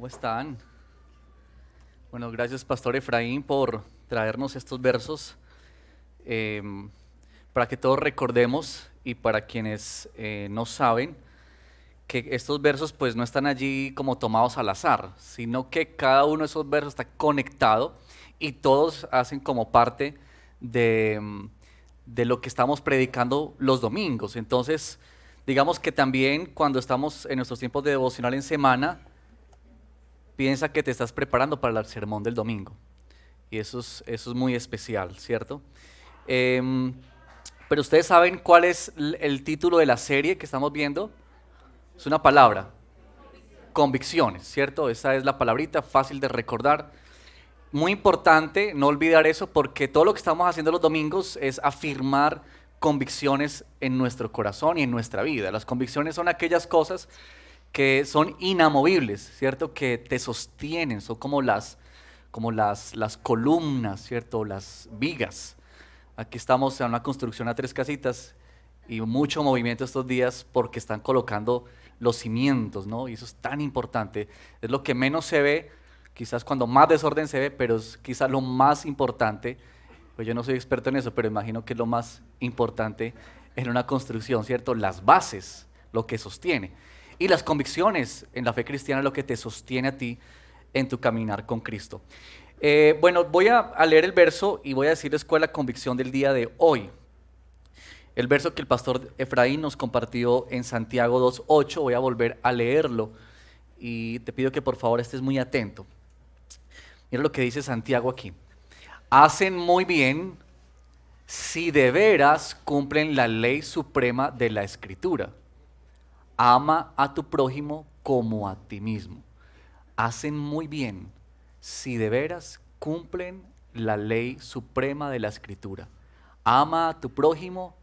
¿Cómo están? Bueno, gracias Pastor Efraín por traernos estos versos para que todos recordemos y para quienes no saben que estos versos pues no están allí como tomados al azar, sino que cada uno de esos versos está conectado y todos hacen como parte de, de lo que estamos predicando los domingos. Entonces, digamos que también cuando estamos en nuestros tiempos de devocional en semana, piensa que te estás preparando para el sermón del domingo. Y eso es muy especial, ¿cierto? Em, pero ustedes saben cuál es el título de la serie que estamos viendo. Es una palabra, convicciones, ¿cierto? Esa es la palabrita, fácil de recordar. Muy importante no olvidar eso porque todo lo que estamos haciendo los domingos es afirmar convicciones en nuestro corazón y en nuestra vida. Las convicciones son aquellas cosas que son inamovibles, ¿cierto? Que te sostienen, son como las columnas, ¿cierto? Las vigas. Aquí estamos en una construcción a tres casitas y mucho movimiento estos días porque están colocando los cimientos, ¿no? Y eso es tan importante. Es lo que menos se ve, quizás cuando más desorden se ve, pero es quizás lo más importante. Pues yo no soy experto en eso, pero imagino que es lo más importante en una construcción, ¿cierto? Las bases, lo que sostiene. Y las convicciones en la fe cristiana es lo que te sostiene a ti en tu caminar con Cristo. Bueno, voy a leer el verso y voy a decirles cuál es la convicción del día de hoy. El verso que el pastor Efraín nos compartió en Santiago 2:8, voy a volver a leerlo y te pido que por favor estés muy atento. Mira lo que dice Santiago aquí. Hacen muy bien si de veras cumplen la ley suprema de la Escritura. Ama a tu prójimo como a ti mismo. Hacen muy bien si de veras cumplen la ley suprema de la Escritura. Ama a tu prójimo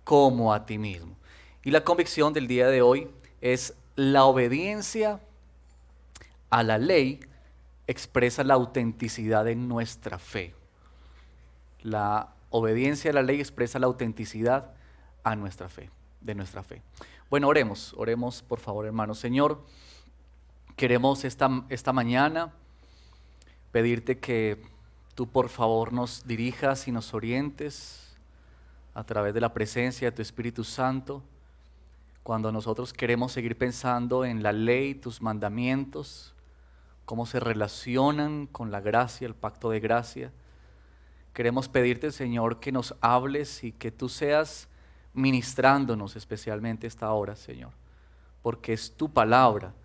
como a ti mismo. Y la convicción del día de hoy es la obediencia a la ley expresa la autenticidad de nuestra fe. La obediencia a la ley expresa la autenticidad a nuestra fe, de nuestra fe. Bueno, oremos por favor, hermanos. Señor, queremos esta mañana pedirte que tú por favor nos dirijas y nos orientes a través de la presencia de tu Espíritu Santo. Cuando nosotros queremos seguir pensando en la ley, tus mandamientos, cómo se relacionan con la gracia, el pacto de gracia, queremos pedirte, Señor, que nos hables y que tú seas ministrándonos especialmente esta hora, Señor, porque es tu palabra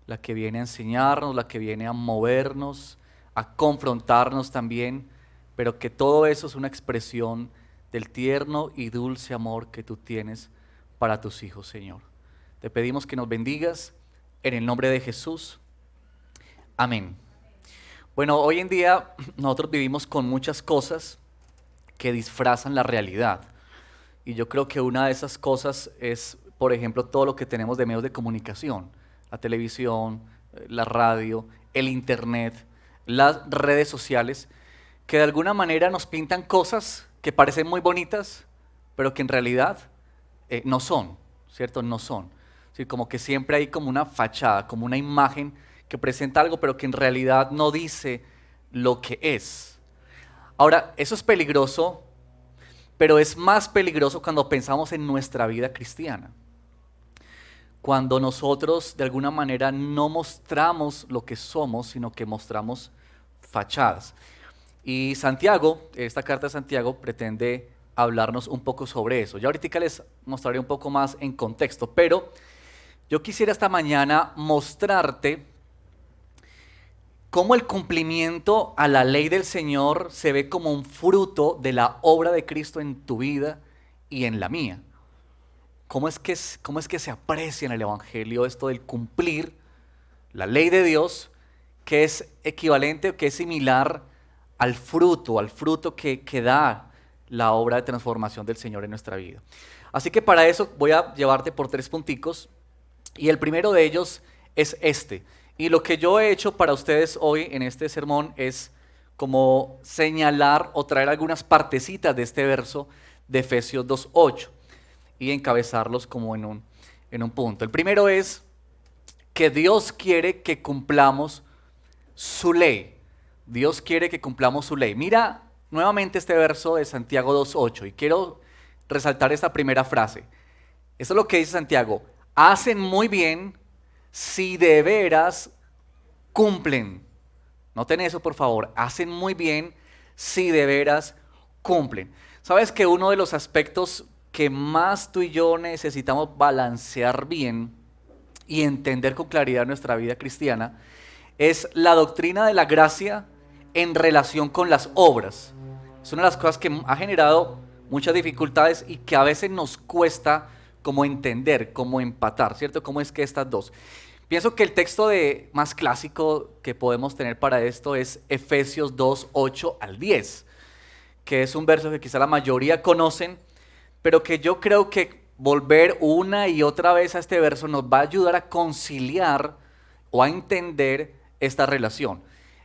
la que viene a enseñarnos, la que viene a movernos, a confrontarnos también, pero que todo eso es una expresión del tierno y dulce amor que tú tienes para tus hijos, Señor. Te pedimos que nos bendigas en el nombre de Jesús. Amén. Bueno, hoy en día nosotros vivimos con muchas cosas que disfrazan la realidad. Y yo creo que una de esas cosas es, por ejemplo, todo lo que tenemos de medios de comunicación, la televisión, la radio, el internet, las redes sociales, que de alguna manera nos pintan cosas que parecen muy bonitas, pero que en realidad no son, ¿cierto? No son. Sí, como que siempre hay como una fachada, como una imagen que presenta algo, pero que en realidad no dice lo que es. Ahora, eso es peligroso, pero es más peligroso cuando pensamos en nuestra vida cristiana. Cuando nosotros de alguna manera no mostramos lo que somos, sino que mostramos fachadas. Y Santiago, esta carta de Santiago pretende hablarnos un poco sobre eso. Ya ahorita les mostraré un poco más en contexto, pero yo quisiera esta mañana mostrarte cómo el cumplimiento a la ley del Señor se ve como un fruto de la obra de Cristo en tu vida y en la mía. ¿Cómo es que se aprecia en el Evangelio esto del cumplir la ley de Dios, que es equivalente o que es similar al fruto que da la obra de transformación del Señor en nuestra vida? Así que para eso voy a llevarte por tres punticos y el primero de ellos es este. Y lo que yo he hecho para ustedes hoy en este sermón es como señalar o traer algunas partecitas de este verso de Efesios 2:8 y encabezarlos como en un punto. El primero es que Dios quiere que cumplamos su ley. Dios quiere que cumplamos su ley. Mira nuevamente este verso de Santiago 2:8 y quiero resaltar esta primera frase. Esto es lo que dice Santiago. Hacen muy bien si de veras cumplen. Noten eso, por favor. Hacen muy bien si de veras cumplen. ¿Sabes que uno de los aspectos que más tú y yo necesitamos balancear bien y entender con claridad nuestra vida cristiana es la doctrina de la gracia en relación con las obras? Es una de las cosas que ha generado muchas dificultades y que a veces nos cuesta como entender, como empatar, ¿cierto? ¿Cómo es que estas dos? Pienso que el texto más clásico que podemos tener para esto es Efesios 2:8 al 10, que es un verso que quizá la mayoría conocen, pero que yo creo que volver una y otra vez a este verso nos va a ayudar a conciliar o a entender esta relación.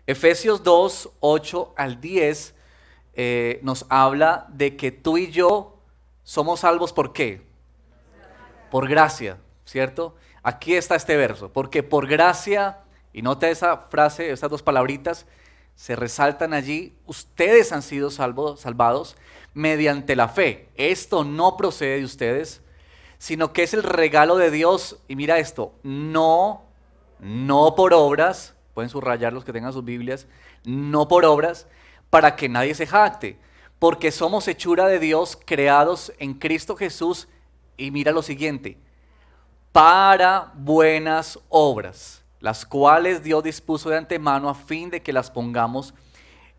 Efesios 2:8 al 10 nos habla de que tú y yo somos salvos. ¿Por qué? Por gracia, ¿cierto? Aquí está este verso, porque por gracia, y nota esa frase, esas dos palabritas, se resaltan allí, ustedes han sido salvados mediante la fe. Esto no procede de ustedes, sino que es el regalo de Dios, y mira esto, no por obras, pueden subrayar los que tengan sus Biblias, no por obras, para que nadie se jacte, porque somos hechura de Dios, creados en Cristo Jesús, y mira lo siguiente, para buenas obras, las cuales Dios dispuso de antemano a fin de que las pongamos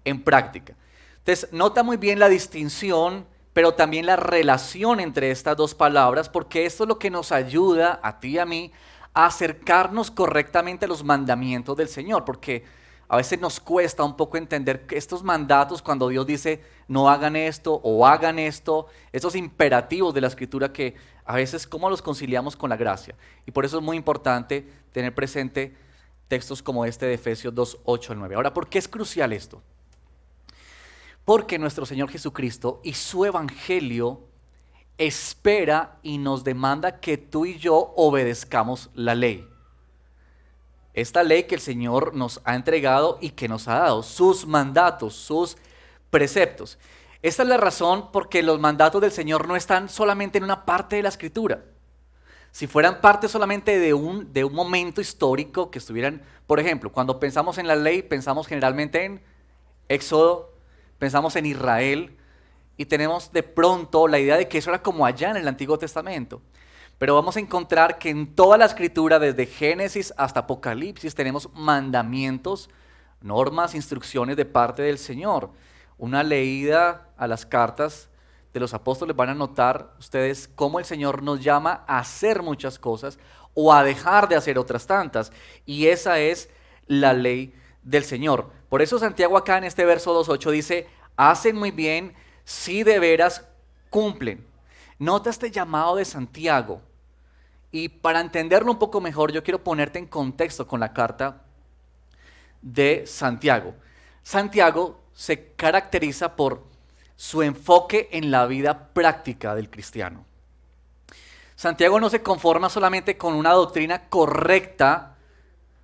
en práctica. Entonces, nota muy bien la distinción, pero también la relación entre estas dos palabras, porque esto es lo que nos ayuda a ti y a mí a acercarnos correctamente a los mandamientos del Señor, porque a veces nos cuesta un poco entender que estos mandatos, cuando Dios dice no hagan esto o hagan esto, estos imperativos de la Escritura, que a veces cómo los conciliamos con la gracia. Y por eso es muy importante tener presente textos como este de Efesios 2:8 al 9. Ahora, ¿por qué es crucial esto? Porque nuestro Señor Jesucristo y su Evangelio espera y nos demanda que tú y yo obedezcamos la ley. Esta ley que el Señor nos ha entregado y que nos ha dado, sus mandatos, sus preceptos. Esta es la razón porque los mandatos del Señor no están solamente en una parte de la Escritura. Si fueran parte solamente de un momento histórico que estuvieran, por ejemplo, cuando pensamos en la ley, pensamos generalmente en Éxodo, pensamos en Israel y tenemos de pronto la idea de que eso era como allá en el Antiguo Testamento. Pero vamos a encontrar que en toda la Escritura, desde Génesis hasta Apocalipsis, tenemos mandamientos, normas, instrucciones de parte del Señor. Una leída a las cartas de los apóstoles van a notar ustedes cómo el Señor nos llama a hacer muchas cosas o a dejar de hacer otras tantas. Y esa es la ley del Señor. Por eso Santiago acá en este verso 2:8 dice, hacen muy bien si de veras cumplen. Nota este llamado de Santiago. Y para entenderlo un poco mejor, yo quiero ponerte en contexto con la carta de Santiago. Santiago se caracteriza por su enfoque en la vida práctica del cristiano. Santiago no se conforma solamente con una doctrina correcta.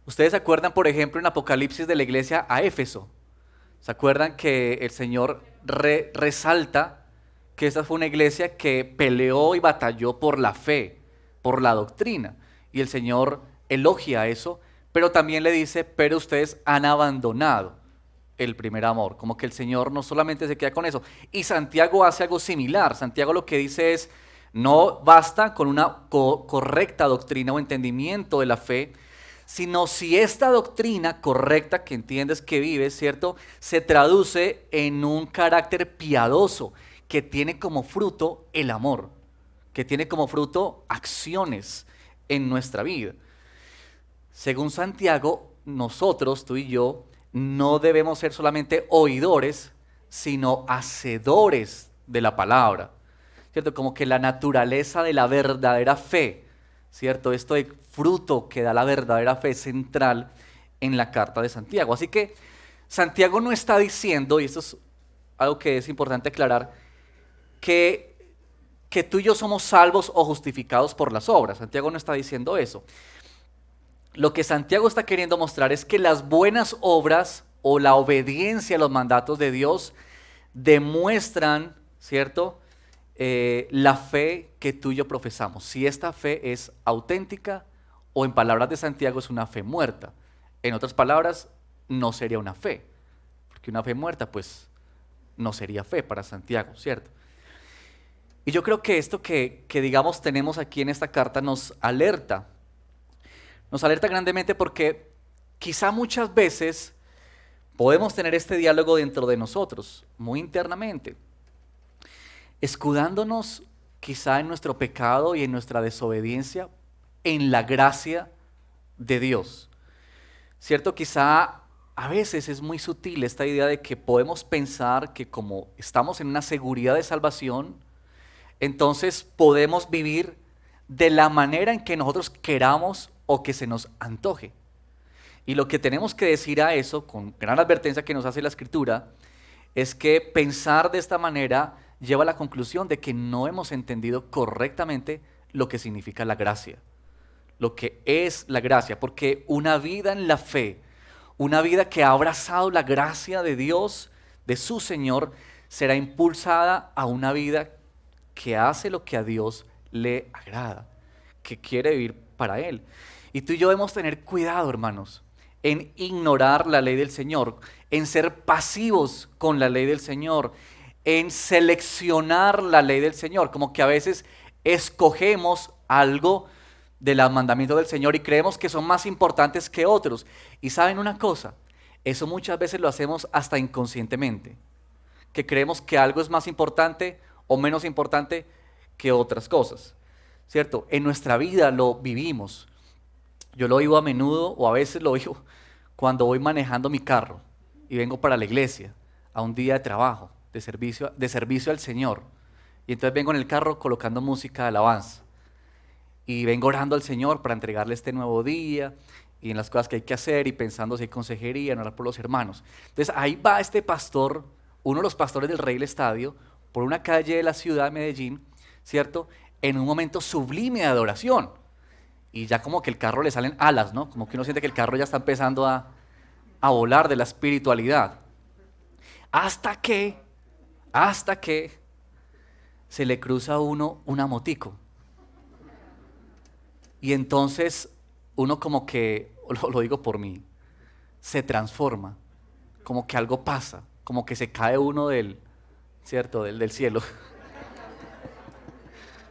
Ustedes se acuerdan, por ejemplo, en Apocalipsis de la iglesia a Éfeso. ¿Se acuerdan que el Señor resalta que esta fue una iglesia que peleó y batalló por la fe, por la doctrina? Y el Señor elogia eso, pero también le dice, pero ustedes han abandonado el primer amor. Como que el Señor no solamente se queda con eso. Y Santiago hace algo similar. Santiago lo que dice es, no basta con una correcta doctrina o entendimiento de la fe, sino si esta doctrina correcta que entiendes que vives, ¿cierto?, se traduce en un carácter piadoso que tiene como fruto el amor, que tiene como fruto acciones en nuestra vida. Según Santiago, nosotros, tú y yo, no debemos ser solamente oidores, sino hacedores de la palabra, ¿cierto? Como que la naturaleza de la verdadera fe, ¿cierto? Esto de fruto que da la verdadera fe es central en la carta de Santiago. Así que Santiago no está diciendo, y esto es algo que es importante aclarar, que tú y yo somos salvos o justificados por las obras. Santiago no está diciendo eso. Lo que Santiago está queriendo mostrar es que las buenas obras o la obediencia a los mandatos de Dios demuestran, ¿cierto? La fe que tú y yo profesamos. Si esta fe es auténtica o en palabras de Santiago es una fe muerta. En otras palabras, no sería una fe, porque una fe muerta pues no sería fe para Santiago, ¿cierto? Y yo creo que esto que digamos tenemos aquí en esta carta nos alerta grandemente porque quizá muchas veces podemos tener este diálogo dentro de nosotros, muy internamente, escudándonos quizá en nuestro pecado y en nuestra desobediencia, en la gracia de Dios. ¿Cierto? Quizá a veces es muy sutil esta idea de que podemos pensar que como estamos en una seguridad de salvación, entonces podemos vivir de la manera en que nosotros queramos o que se nos antoje. Y lo que tenemos que decir a eso, con gran advertencia que nos hace la Escritura, es que pensar de esta manera lleva a la conclusión de que no hemos entendido correctamente lo que significa la gracia, lo que es la gracia, porque una vida en la fe, una vida que ha abrazado la gracia de Dios, de su Señor, será impulsada a una vida que hace lo que a Dios le agrada, que quiere vivir para Él. Y tú y yo debemos tener cuidado, hermanos, en ignorar la ley del Señor, en ser pasivos con la ley del Señor, en seleccionar la ley del Señor, como que a veces escogemos algo de los mandamientos del Señor y creemos que son más importantes que otros. Y saben una cosa, eso muchas veces lo hacemos hasta inconscientemente, que creemos que algo es más importante o menos importante que otras cosas, ¿cierto? En nuestra vida lo vivimos. Yo lo vivo a menudo o a veces lo vivo cuando voy manejando mi carro y vengo para la iglesia a un día de trabajo, de servicio al Señor. Y entonces vengo en el carro colocando música de alabanza y vengo orando al Señor para entregarle este nuevo día y en las cosas que hay que hacer y pensando si hay consejería, en orar por los hermanos. Entonces ahí va este pastor, uno de los pastores del Rey del Estadio, por una calle de la ciudad de Medellín, ¿cierto? En un momento sublime de adoración. Y ya como que el carro le salen alas, ¿no? Como que uno siente que el carro ya está empezando a volar de la espiritualidad. Hasta que se le cruza a uno una motico. Y entonces uno como que, lo digo por mí, se transforma, como que algo pasa, como que se cae uno ¿cierto? Del cielo.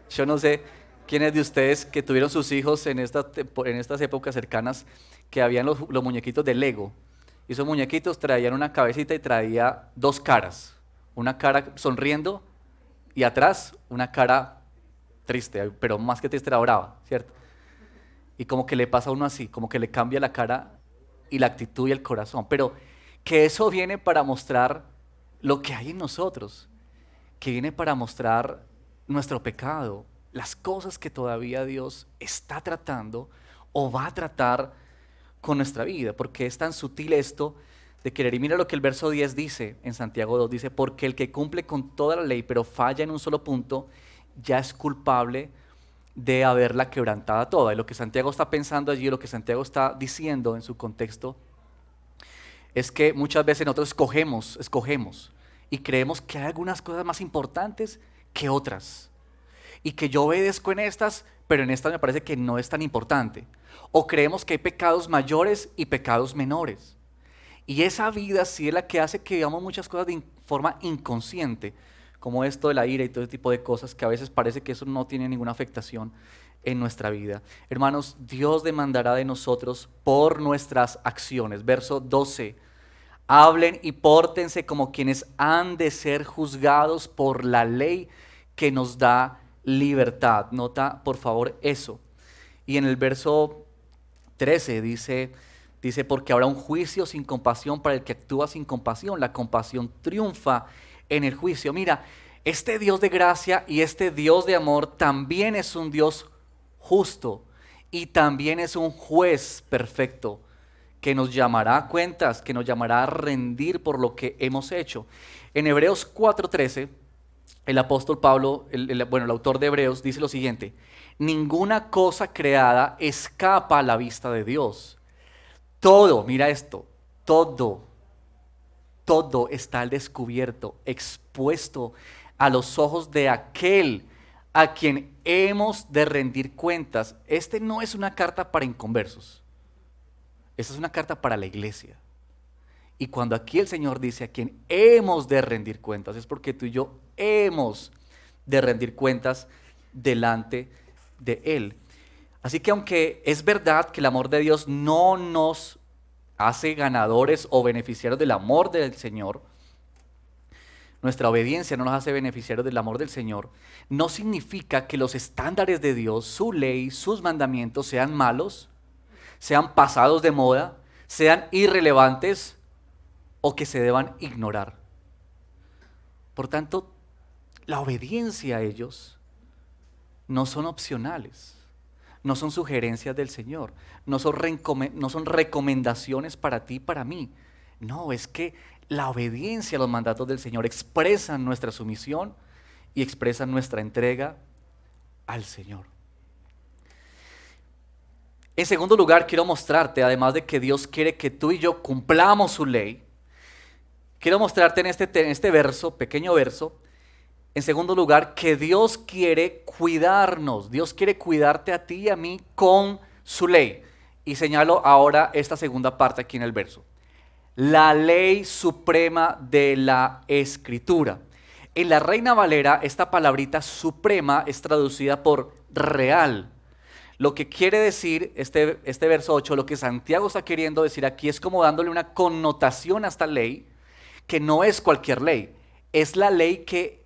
Yo no sé quiénes de ustedes que tuvieron sus hijos en estas épocas cercanas que habían los muñequitos de Lego. Y esos muñequitos traían una cabecita y traía dos caras. Una cara sonriendo y atrás una cara triste, pero más que triste era brava, ¿cierto? Y como que le pasa a uno así, como que le cambia la cara y la actitud y el corazón. Pero que eso viene para mostrar lo que hay en nosotros, que viene para mostrar nuestro pecado, las cosas que todavía Dios está tratando o va a tratar con nuestra vida, porque es tan sutil esto de querer. Y mira lo que el verso 10 dice en Santiago 2, dice, porque el que cumple con toda la ley pero falla en un solo punto, ya es culpable de haberla quebrantada toda. Y lo que Santiago está pensando allí, lo que Santiago está diciendo en su contexto, es que muchas veces nosotros escogemos y creemos que hay algunas cosas más importantes que otras. Y que yo obedezco en estas, pero en estas me parece que no es tan importante. O creemos que hay pecados mayores y pecados menores. Y esa vida sí es la que hace que vivamos muchas cosas de forma inconsciente, como esto de la ira y todo ese tipo de cosas que a veces parece que eso no tiene ninguna afectación en nuestra vida. Hermanos, Dios demandará de nosotros por nuestras acciones. Verso 12. Hablen y pórtense como quienes han de ser juzgados por la ley que nos da libertad. Nota por favor eso. Y en el verso 13 dice, porque habrá un juicio sin compasión para el que actúa sin compasión. La compasión triunfa en el juicio. Mira, este Dios de gracia y este Dios de amor también es un Dios justo y también es un juez perfecto que nos llamará a cuentas, que nos llamará a rendir por lo que hemos hecho. En Hebreos 4:13 el apóstol Pablo, el autor de Hebreos, dice lo siguiente: ninguna cosa creada escapa a la vista de Dios. Todo, mira esto, todo, todo está al descubierto, expuesto a los ojos de aquel a quien hemos de rendir cuentas. Este no es una carta para inconversos, esta es una carta para la iglesia. Y cuando aquí el Señor dice a quien hemos de rendir cuentas, es porque tú y yo hemos de rendir cuentas delante de Él. Así que aunque es verdad que el amor de Dios no nos hace ganadores o beneficiarios del amor del Señor, nuestra obediencia no nos hace beneficiarios del amor del Señor, no significa que los estándares de Dios, su ley, sus mandamientos sean malos, sean pasados de moda, sean irrelevantes o que se deban ignorar. Por tanto, la obediencia a ellos no son opcionales, no son sugerencias del Señor, no son recomendaciones para ti y para mí. No, es que la obediencia a los mandatos del Señor expresan nuestra sumisión y expresan nuestra entrega al Señor. En segundo lugar, quiero mostrarte, además de que Dios quiere que tú y yo cumplamos su ley, quiero mostrarte en este verso, pequeño verso, en segundo lugar, que Dios quiere cuidarnos. Dios quiere cuidarte a ti y a mí con su ley. Y señalo ahora esta segunda parte aquí en el verso. La ley suprema de la Escritura. En la Reina Valera, esta palabrita suprema es traducida por real. Lo que quiere decir este verso 8, lo que Santiago está queriendo decir aquí es como dándole una connotación a esta ley, que no es cualquier ley, es la ley que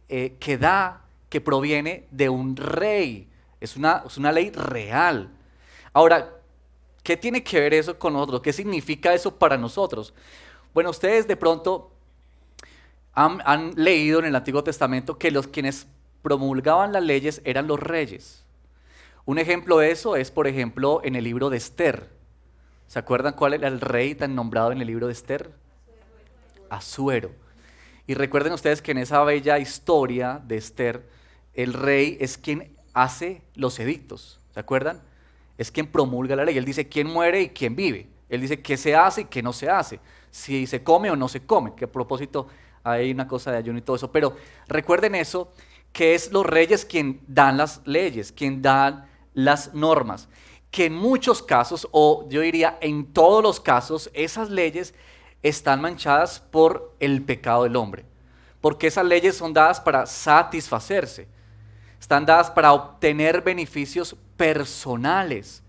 proviene de un rey, es una ley real. Ahora, ¿qué tiene que ver eso con nosotros? ¿Qué significa eso para nosotros? Bueno, ustedes de pronto han leído en el Antiguo Testamento que quienes promulgaban las leyes eran los reyes. Un ejemplo de eso es, por ejemplo, en el libro de Esther. ¿Se acuerdan cuál era el rey tan nombrado en el libro de Esther? Asuero. Y recuerden ustedes que en esa bella historia de Esther, el rey es quien hace los edictos, ¿se acuerdan? Es quien promulga la ley. Él dice quién muere y quién vive. Él dice qué se hace y qué no se hace. Si se come o no se come. Que a propósito hay una cosa de ayuno y todo eso. Pero recuerden eso, que es los reyes quien dan las leyes, quien dan las normas. Que en muchos casos, o yo diría en todos los casos, esas leyes están manchadas por el pecado del hombre, porque esas leyes son dadas para satisfacerse, están dadas para obtener beneficios personales,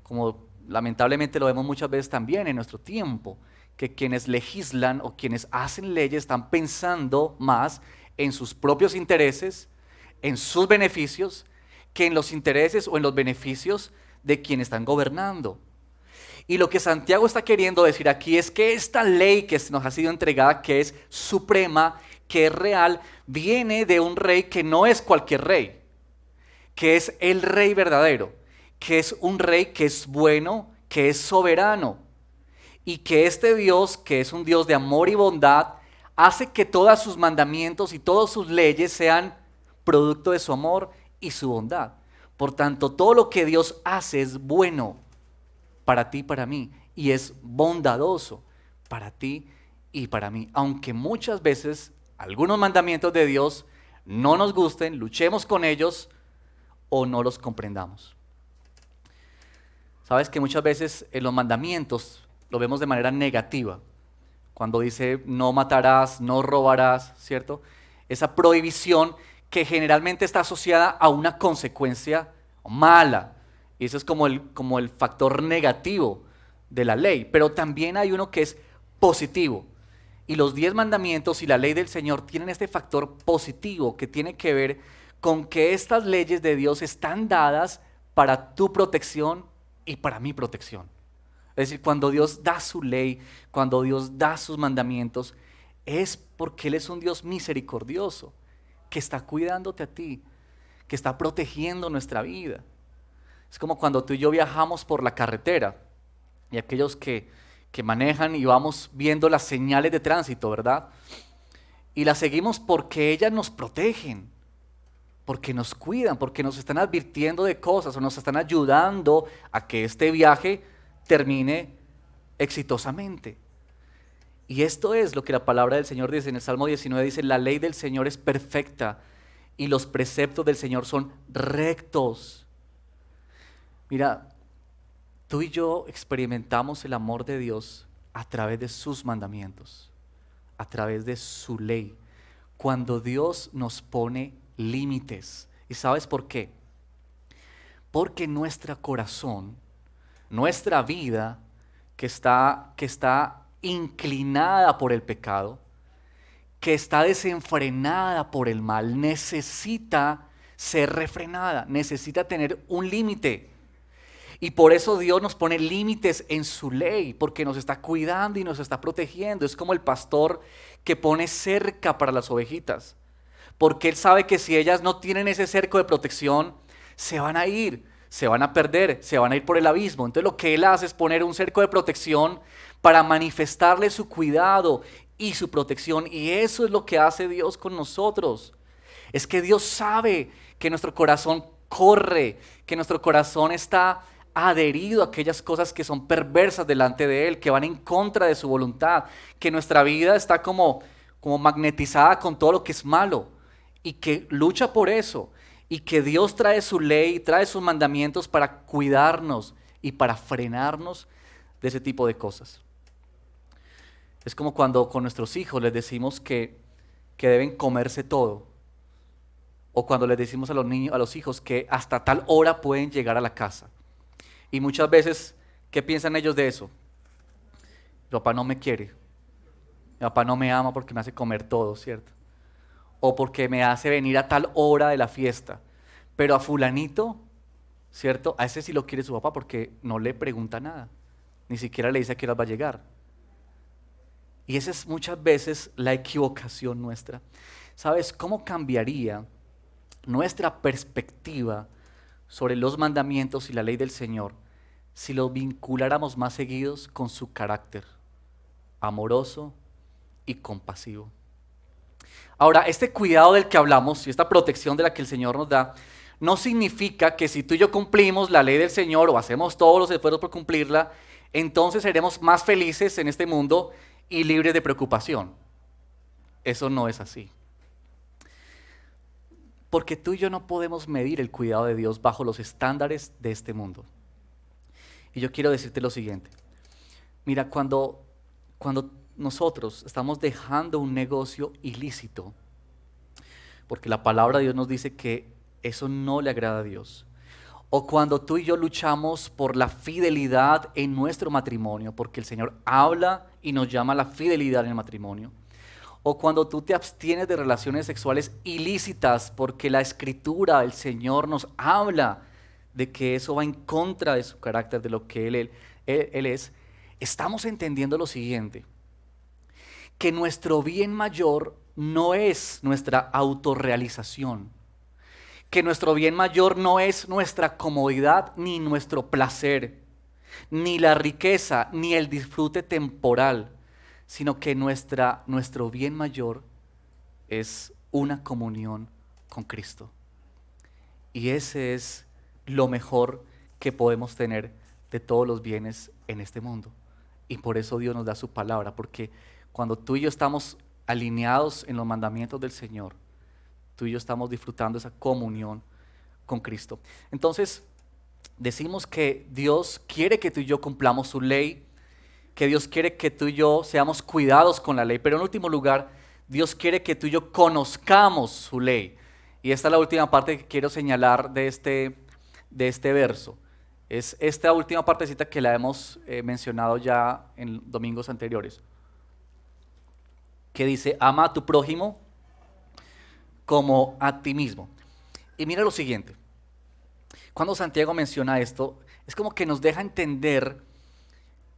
como lamentablemente lo vemos muchas veces también en nuestro tiempo, que quienes legislan o quienes hacen leyes están pensando más en sus propios intereses, en sus beneficios, que en los intereses o en los beneficios de quienes están gobernando. Y lo que Santiago está queriendo decir aquí es que esta ley que nos ha sido entregada, que es suprema, que es real, viene de un rey que no es cualquier rey, que es el rey verdadero, que es un rey que es bueno, que es soberano, y que este Dios, que es un Dios de amor y bondad, hace que todos sus mandamientos y todas sus leyes sean producto de su amor y su bondad. Por tanto, todo lo que Dios hace es bueno para ti y para mí, y es bondadoso para ti y para mí, aunque muchas veces algunos mandamientos de Dios no nos gusten, luchemos con ellos o no los comprendamos. Sabes que muchas veces en los mandamientos lo vemos de manera negativa, cuando dice no matarás, no robarás, ¿cierto? Esa prohibición que generalmente está asociada a una consecuencia mala. Y eso es como el factor negativo de la ley. Pero también hay uno que es positivo. Y los 10 mandamientos y la ley del Señor tienen este factor positivo que tiene que ver con que estas leyes de Dios están dadas para tu protección y para mi protección. Es decir, cuando Dios da su ley, cuando Dios da sus mandamientos, es porque Él es un Dios misericordioso, que está cuidándote a ti, que está protegiendo nuestra vida. Es como cuando tú y yo viajamos por la carretera y aquellos que manejan y vamos viendo las señales de tránsito, ¿verdad? Y las seguimos porque ellas nos protegen, porque nos cuidan, porque nos están advirtiendo de cosas o nos están ayudando a que este viaje termine exitosamente. Y esto es lo que la palabra del Señor dice en el Salmo 19, dice, la ley del Señor es perfecta y los preceptos del Señor son rectos. Mira, tú y yo experimentamos el amor de Dios a través de sus mandamientos, a través de su ley, cuando Dios nos pone límites. ¿Y sabes por qué? Porque nuestro corazón, nuestra vida que está inclinada por el pecado, que está desenfrenada por el mal, necesita ser refrenada, necesita tener un límite. Y por eso Dios nos pone límites en su ley, porque nos está cuidando y nos está protegiendo. Es como el pastor que pone cerca para las ovejitas, porque él sabe que si ellas no tienen ese cerco de protección, se van a ir, se van a perder, se van a ir por el abismo. Entonces lo que él hace es poner un cerco de protección para manifestarle su cuidado y su protección. Y eso es lo que hace Dios con nosotros. Es que Dios sabe que nuestro corazón corre, que nuestro corazón está adherido a aquellas cosas que son perversas delante de Él, que van en contra de su voluntad, que nuestra vida está como magnetizada con todo lo que es malo y que lucha por eso, y que Dios trae su ley, trae sus mandamientos para cuidarnos y para frenarnos de ese tipo de cosas. Es como cuando con nuestros hijos les decimos que deben comerse todo, o cuando les decimos a los niños, a los hijos que hasta tal hora pueden llegar a la casa. Y muchas veces, ¿qué piensan ellos de eso? Mi papá no me quiere, mi papá no me ama porque me hace comer todo, ¿cierto? O porque me hace venir a tal hora de la fiesta. Pero a fulanito, ¿cierto? A ese sí lo quiere su papá porque no le pregunta nada, ni siquiera le dice a qué hora va a llegar. Y esa es muchas veces la equivocación nuestra. ¿Sabes cómo cambiaría nuestra perspectiva sobre los mandamientos y la ley del Señor si los vinculáramos más seguidos con su carácter amoroso y compasivo? Ahora, este cuidado del que hablamos y esta protección de la que el Señor nos da no significa que si tú y yo cumplimos la ley del Señor o hacemos todos los esfuerzos por cumplirla, entonces seremos más felices en este mundo y libres de preocupación. Eso no es así. Porque tú y yo no podemos medir el cuidado de Dios bajo los estándares de este mundo. Y yo quiero decirte lo siguiente. Mira, cuando nosotros estamos dejando un negocio ilícito, porque la palabra de Dios nos dice que eso no le agrada a Dios, o cuando tú y yo luchamos por la fidelidad en nuestro matrimonio, porque el Señor habla y nos llama a la fidelidad en el matrimonio, o cuando tú te abstienes de relaciones sexuales ilícitas porque la Escritura, el Señor nos habla de que eso va en contra de su carácter, de lo que Él es, estamos entendiendo lo siguiente, que nuestro bien mayor no es nuestra autorrealización, que nuestro bien mayor no es nuestra comodidad ni nuestro placer, ni la riqueza, ni el disfrute temporal, sino que nuestro bien mayor es una comunión con Cristo. Y ese es lo mejor que podemos tener de todos los bienes en este mundo. Y por eso Dios nos da su palabra, porque cuando tú y yo estamos alineados en los mandamientos del Señor, tú y yo estamos disfrutando esa comunión con Cristo. Entonces, decimos que Dios quiere que tú y yo cumplamos su ley, que Dios quiere que tú y yo seamos cuidados con la ley, pero en último lugar, Dios quiere que tú y yo conozcamos su ley. Y esta es la última parte que quiero señalar de este verso. Es esta última partecita que la hemos mencionado ya en domingos anteriores, que dice, ama a tu prójimo como a ti mismo. Y mira lo siguiente, cuando Santiago menciona esto, es como que nos deja entender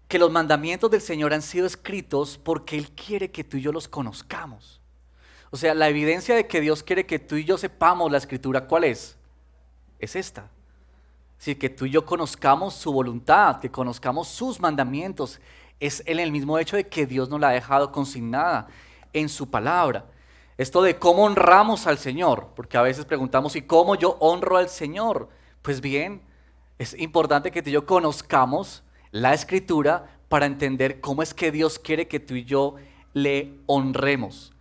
que los mandamientos del Señor han sido escritos porque Él quiere que tú y yo los conozcamos. O sea, la evidencia de que Dios quiere que tú y yo sepamos la Escritura, ¿cuál es? Es esta. Es decir, que tú y yo conozcamos su voluntad, que conozcamos sus mandamientos. Es en el mismo hecho de que Dios nos la ha dejado consignada en su palabra. Esto de cómo honramos al Señor, porque a veces preguntamos, ¿y cómo yo honro al Señor? Pues bien, es importante que tú y yo conozcamos la Escritura para entender cómo es que Dios quiere que tú y yo le honremos,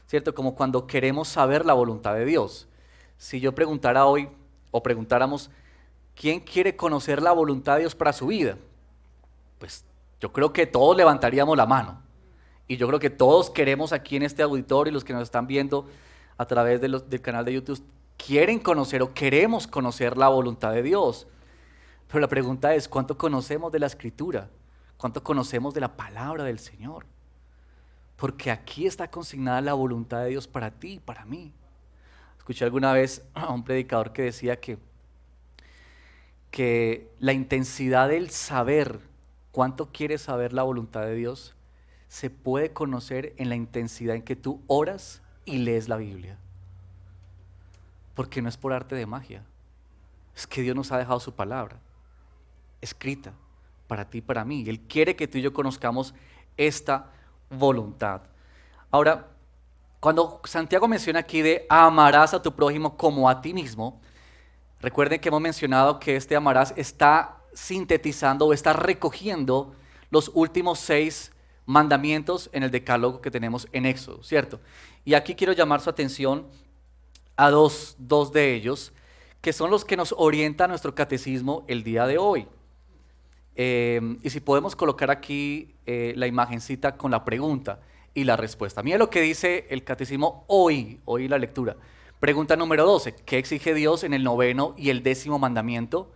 ¿cierto? Como cuando queremos saber la voluntad de Dios. Si yo preguntara hoy, o preguntáramos, ¿quién quiere conocer la voluntad de Dios para su vida? Pues yo creo que todos levantaríamos la mano. Y yo creo que todos queremos aquí en este auditorio y los que nos están viendo a través del canal de YouTube, quieren conocer o queremos conocer la voluntad de Dios. Pero la pregunta es, ¿cuánto conocemos de la Escritura? ¿Cuánto conocemos de la palabra del Señor? Porque aquí está consignada la voluntad de Dios para ti y para mí. Escuché alguna vez a un predicador que decía que la intensidad del saber cuánto quieres saber la voluntad de Dios se puede conocer en la intensidad en que tú oras y lees la Biblia. Porque no es por arte de magia, es que Dios nos ha dejado su palabra escrita para ti y para mí. Él quiere que tú y yo conozcamos esta voluntad. Ahora, cuando Santiago menciona aquí de amarás a tu prójimo como a ti mismo, recuerden que hemos mencionado que este amarás está sintetizando o está recogiendo los últimos 6 mandamientos en el decálogo que tenemos en Éxodo, ¿cierto? Y aquí quiero llamar su atención a dos de ellos, que son los que nos orienta nuestro catecismo el día de hoy. Y si podemos colocar aquí la imagencita con la pregunta y la respuesta. Mira lo que dice el catecismo hoy la lectura. Pregunta número 12, ¿qué exige Dios en el 9º y el 10º mandamiento?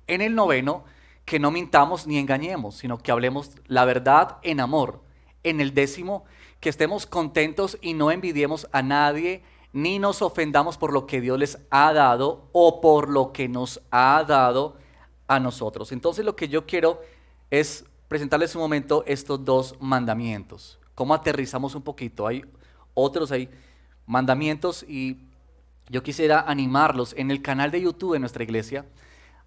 En el 9º, que no mintamos ni engañemos, sino que hablemos la verdad en amor. En el 10º, que estemos contentos y no envidiemos a nadie, ni nos ofendamos por lo que Dios les ha dado o por lo que nos ha dado a nosotros. Entonces lo que yo quiero es presentarles un momento estos 2 mandamientos. ¿Cómo aterrizamos un poquito? Hay mandamientos y yo quisiera animarlos. En el canal de YouTube de nuestra iglesia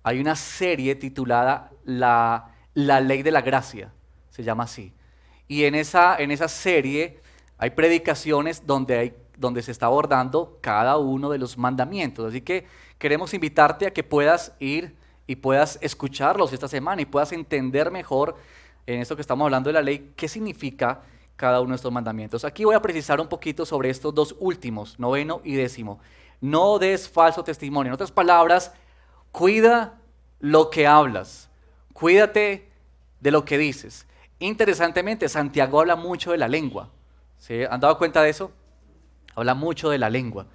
hay una serie titulada La Ley de la Gracia, se llama así. Y en esa serie hay predicaciones donde se está abordando cada uno de los mandamientos. Así que queremos invitarte a que puedas ir y puedas escucharlos esta semana y puedas entender mejor en esto que estamos hablando de la ley, qué significa cada uno de estos mandamientos. Aquí voy a precisar un poquito sobre estos 2 últimos, 9º y 10º. No des falso testimonio. En otras palabras, cuida lo que hablas, cuídate de lo que dices. Interesantemente, Santiago habla mucho de la lengua. ¿Sí? ¿Han dado cuenta de eso? Habla mucho de la lengua.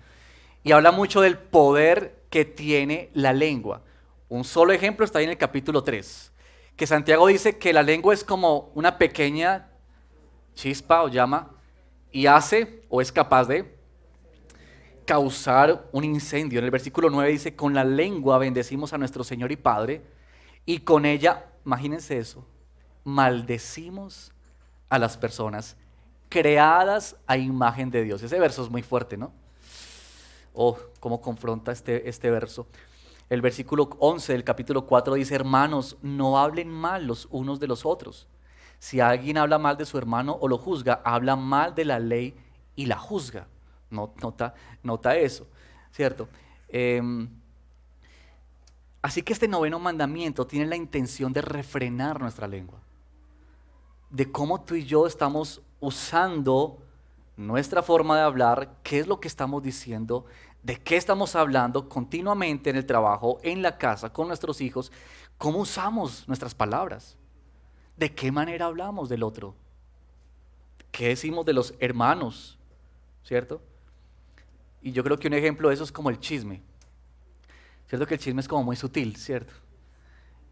Y habla mucho del poder que tiene la lengua. Un solo ejemplo está ahí en el capítulo 3, que Santiago dice que la lengua es como una pequeña chispa o llama y hace o es capaz de causar un incendio. En el versículo 9 dice, con la lengua bendecimos a nuestro Señor y Padre y con ella, imagínense eso, maldecimos a las personas creadas a imagen de Dios. Ese verso es muy fuerte, ¿no? Oh, cómo confronta este verso. El versículo 11 del capítulo 4 dice, hermanos, no hablen mal los unos de los otros. Si alguien habla mal de su hermano o lo juzga, habla mal de la ley y la juzga. Nota eso, ¿cierto? Así que este 9º mandamiento tiene la intención de refrenar nuestra lengua. De cómo tú y yo estamos usando nuestra forma de hablar, qué es lo que estamos diciendo, de qué estamos hablando continuamente en el trabajo, en la casa, con nuestros hijos, cómo usamos nuestras palabras, de qué manera hablamos del otro, qué decimos de los hermanos, ¿cierto? Y yo creo que un ejemplo de eso es como el chisme, ¿cierto? Que el chisme es como muy sutil, ¿cierto?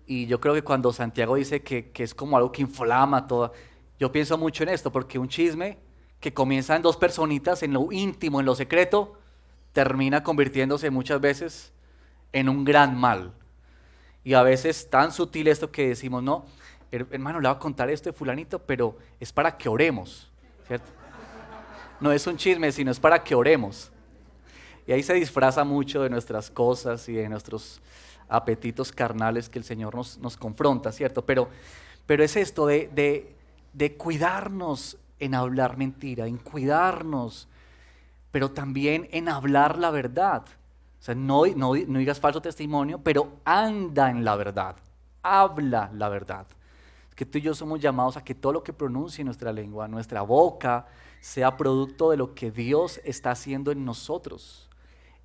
Y yo creo que cuando Santiago dice que es como algo que inflama todo, yo pienso mucho en esto, porque un chisme que comienza en 2 personitas, en lo íntimo, en lo secreto, termina convirtiéndose muchas veces en un gran mal. Y a veces tan sutil esto que decimos, no, hermano, le voy a contar esto de fulanito, pero es para que oremos, ¿cierto? No es un chisme, sino es para que oremos. Y ahí se disfraza mucho de nuestras cosas y de nuestros apetitos carnales que el Señor nos confronta, ¿cierto? Pero es esto de cuidarnos en hablar mentira, en cuidarnos. pero también en hablar la verdad. O sea, no digas falso testimonio, pero anda en la verdad, habla la verdad. Que tú y yo somos llamados a que todo lo que pronuncie nuestra lengua, nuestra boca, sea producto de lo que Dios está haciendo en nosotros.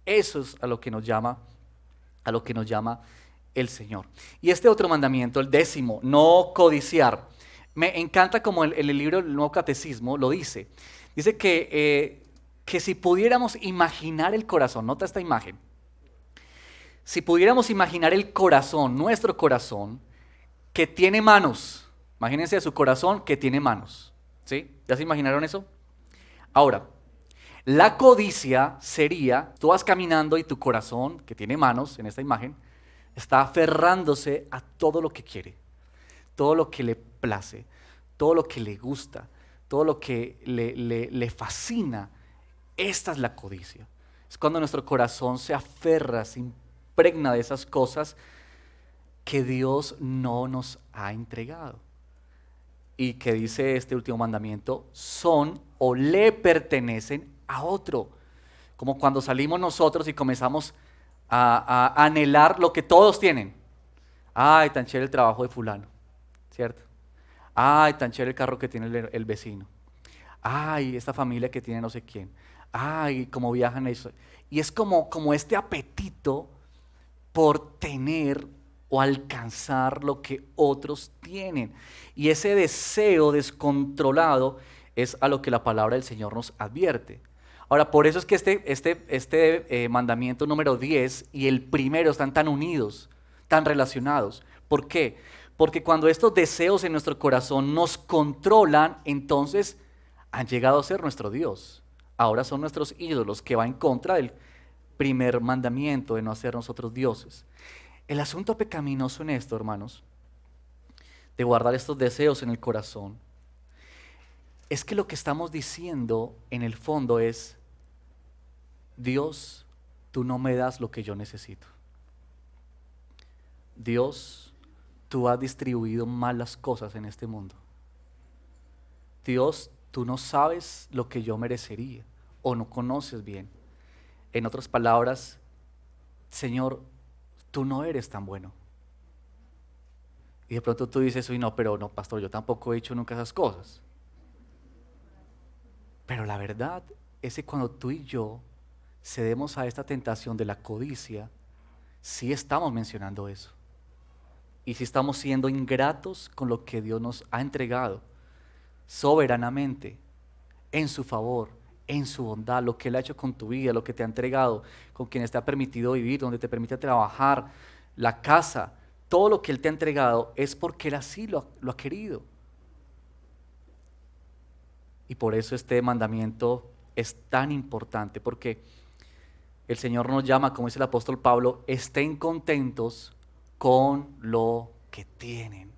Eso es a lo que nos llama el Señor. Y este otro mandamiento, el 10º, no codiciar. Me encanta como en el libro del Nuevo Catecismo lo dice. Dice que si pudiéramos imaginar el corazón, nota esta imagen, si pudiéramos imaginar el corazón, nuestro corazón, que tiene manos, imagínense su corazón que tiene manos, ¿sí? ¿Ya se imaginaron eso? Ahora, la codicia sería, tú vas caminando y tu corazón, que tiene manos en esta imagen, está aferrándose a todo lo que quiere, todo lo que le place, todo lo que le gusta, todo lo que le fascina. Esta es la codicia. Es cuando nuestro corazón se aferra, se impregna de esas cosas que Dios no nos ha entregado. Y que dice este último mandamiento, son o le pertenecen a otro. Como cuando salimos nosotros y comenzamos a anhelar lo que todos tienen. Ay, tan chévere el trabajo de fulano, ¿cierto? Ay, tan chévere el carro que tiene el vecino. Ay, esta familia que tiene no sé quién. Ay, cómo viajan eso. Y es como este apetito por tener o alcanzar lo que otros tienen. Y ese deseo descontrolado es a lo que la palabra del Señor nos advierte. Ahora, por eso es que este mandamiento número 10 y el primero están tan unidos, tan relacionados. ¿Por qué? Porque cuando estos deseos en nuestro corazón nos controlan, entonces han llegado a ser nuestro Dios. Ahora son nuestros ídolos, que va en contra del primer mandamiento de no hacer nosotros dioses. El asunto pecaminoso en esto, hermanos, de guardar estos deseos en el corazón, es que lo que estamos diciendo en el fondo es: Dios, tú no me das lo que yo necesito. Dios, tú has distribuido mal las cosas en este mundo. Dios, tú no sabes lo que yo merecería o no conoces bien. En otras palabras, Señor, tú no eres tan bueno. Y de pronto tú dices, uy, no, pero no, pastor, yo tampoco he hecho nunca esas cosas. Pero la verdad es que cuando tú y yo cedemos a esta tentación de la codicia, sí estamos mencionando eso. Y sí estamos siendo ingratos con lo que Dios nos ha entregado soberanamente, en su favor, en su bondad, lo que Él ha hecho con tu vida, lo que te ha entregado, con quienes te ha permitido vivir, donde te permite trabajar, la casa, todo lo que Él te ha entregado es porque Él así lo ha querido. Y por eso este mandamiento es tan importante, porque el Señor nos llama, como dice el apóstol Pablo, estén contentos con lo que tienen,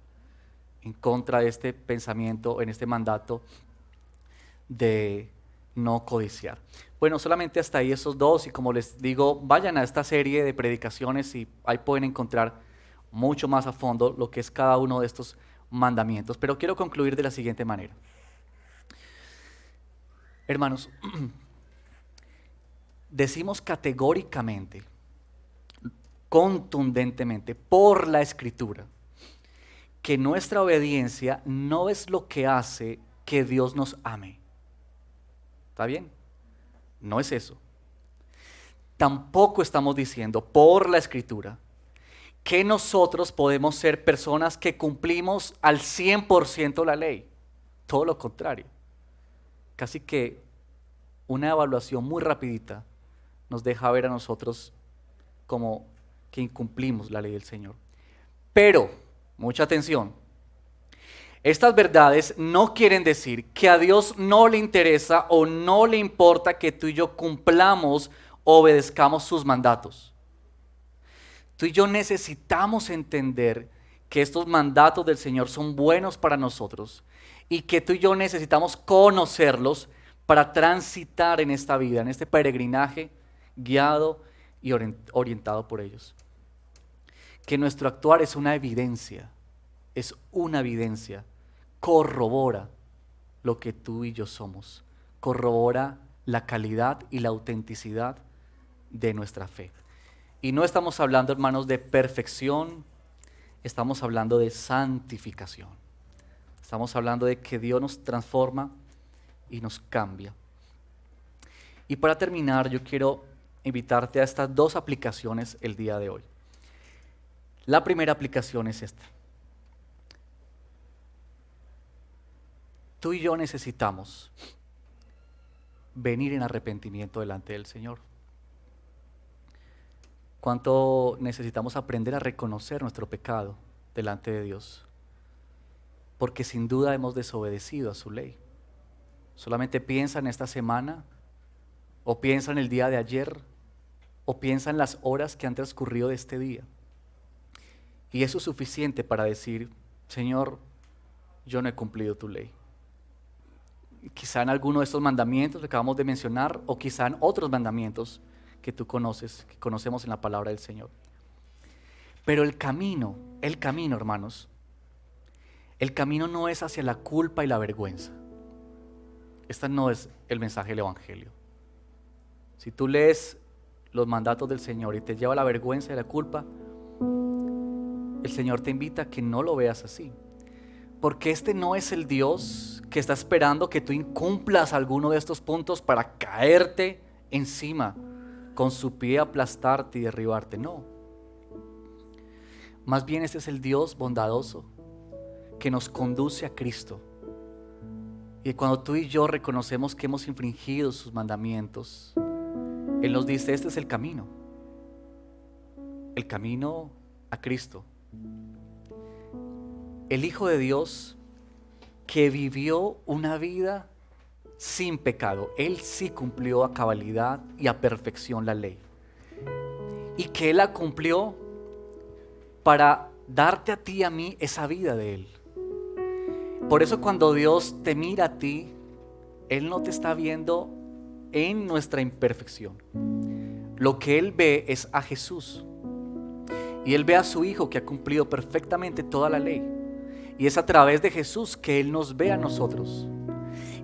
en contra de este pensamiento, en este mandato de no codiciar. Bueno, solamente hasta ahí esos dos, y como les digo, vayan a esta serie de predicaciones y ahí pueden encontrar mucho más a fondo lo que es cada uno de estos mandamientos. Pero quiero concluir de la siguiente manera. Hermanos, decimos categóricamente, contundentemente, por la Escritura, que nuestra obediencia no es lo que hace que Dios nos ame. ¿Está bien? No es eso. Tampoco estamos diciendo por la Escritura que nosotros podemos ser personas que cumplimos al 100% la ley. Todo lo contrario. Casi que una evaluación muy rapidita nos deja ver a nosotros como que incumplimos la ley del Señor. Pero, mucha atención, estas verdades no quieren decir que a Dios no le interesa o no le importa que tú y yo cumplamos o obedezcamos sus mandatos. Tú y yo necesitamos entender que estos mandatos del Señor son buenos para nosotros y que tú y yo necesitamos conocerlos para transitar en esta vida, en este peregrinaje guiado y orientado por ellos. Que nuestro actuar es una evidencia, corrobora lo que tú y yo somos, corrobora la calidad y la autenticidad de nuestra fe. Y no estamos hablando, hermanos, de perfección, estamos hablando de santificación. Estamos hablando de que Dios nos transforma y nos cambia. Y para terminar, yo quiero invitarte a estas dos aplicaciones el día de hoy. La primera aplicación es esta. Tú y yo necesitamos venir en arrepentimiento delante del Señor. ¿Cuánto necesitamos aprender a reconocer nuestro pecado delante de Dios? Porque sin duda hemos desobedecido a su ley. Solamente piensa en esta semana, o piensa en el día de ayer, o piensa en las horas que han transcurrido de este día. Y eso es suficiente para decir, Señor, yo no he cumplido tu ley. Quizá en alguno de estos mandamientos que acabamos de mencionar, o quizá en otros mandamientos que tú conoces, que conocemos en la palabra del Señor. Pero el camino, hermanos, el camino no es hacia la culpa y la vergüenza. Este no es el mensaje del Evangelio. Si tú lees los mandatos del Señor y te lleva a la vergüenza y la culpa, el Señor te invita a que no lo veas así. Porque este no es el Dios que está esperando que tú incumplas alguno de estos puntos para caerte encima, con su pie aplastarte y derribarte. No. Más bien este es el Dios bondadoso que nos conduce a Cristo. Y cuando tú y yo reconocemos que hemos infringido sus mandamientos, Él nos dice, este es el camino a Cristo. El Hijo de Dios que vivió una vida sin pecado, Él sí cumplió a cabalidad y a perfección la ley. Y que Él la cumplió para darte a ti y a mí esa vida de Él. Por eso cuando Dios te mira a ti, Él no te está viendo en nuestra imperfección. Lo que Él ve es a Jesús. Y Él ve a su Hijo que ha cumplido perfectamente toda la ley. Y es a través de Jesús que Él nos ve a nosotros.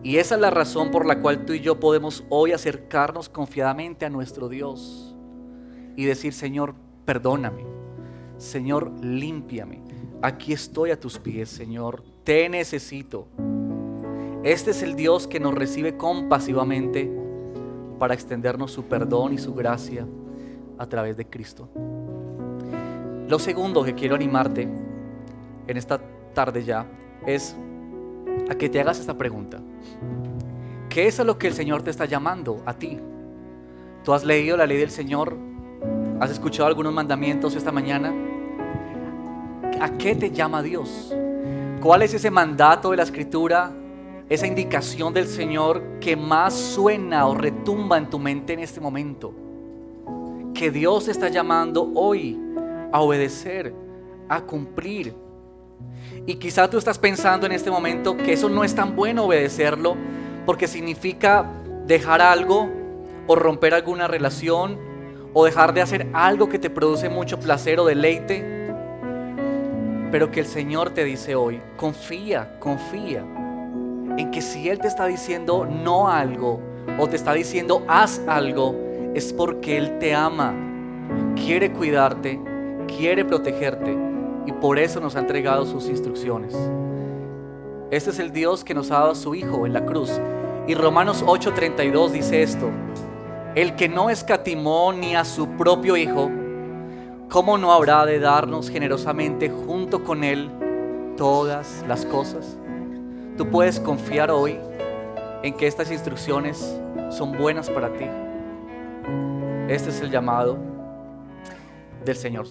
Y esa es la razón por la cual tú y yo podemos hoy acercarnos confiadamente a nuestro Dios y decir, Señor, perdóname. Señor, límpiame. Aquí estoy a tus pies, Señor. Te necesito. Este es el Dios que nos recibe compasivamente para extendernos su perdón y su gracia a través de Cristo. Lo segundo que quiero animarte en esta tarde ya es a que te hagas esta pregunta. ¿Qué es a lo que el Señor te está llamando a ti? ¿Tú has leído la ley del Señor? ¿Has escuchado algunos mandamientos esta mañana? ¿A qué te llama Dios? ¿Cuál es ese mandato de la Escritura, esa indicación del Señor que más suena o retumba en tu mente en este momento? Que Dios te está llamando hoy a obedecer, a cumplir. Y quizá tú estás pensando en este momento que eso no es tan bueno obedecerlo, porque significa dejar algo o romper alguna relación o dejar de hacer algo que te produce mucho placer o deleite. Pero que el Señor te dice hoy, confía en que si Él te está diciendo no a algo o te está diciendo haz algo, es porque Él te ama, quiere cuidarte, quiere protegerte y por eso nos ha entregado sus instrucciones. Este es el Dios que nos ha dado a su Hijo en la cruz. Y Romanos 8:32 dice esto: el que no escatimó ni a su propio Hijo, ¿cómo no habrá de darnos generosamente junto con Él todas las cosas? Tú puedes confiar hoy en que estas instrucciones son buenas para ti. Este es el llamado del Señor.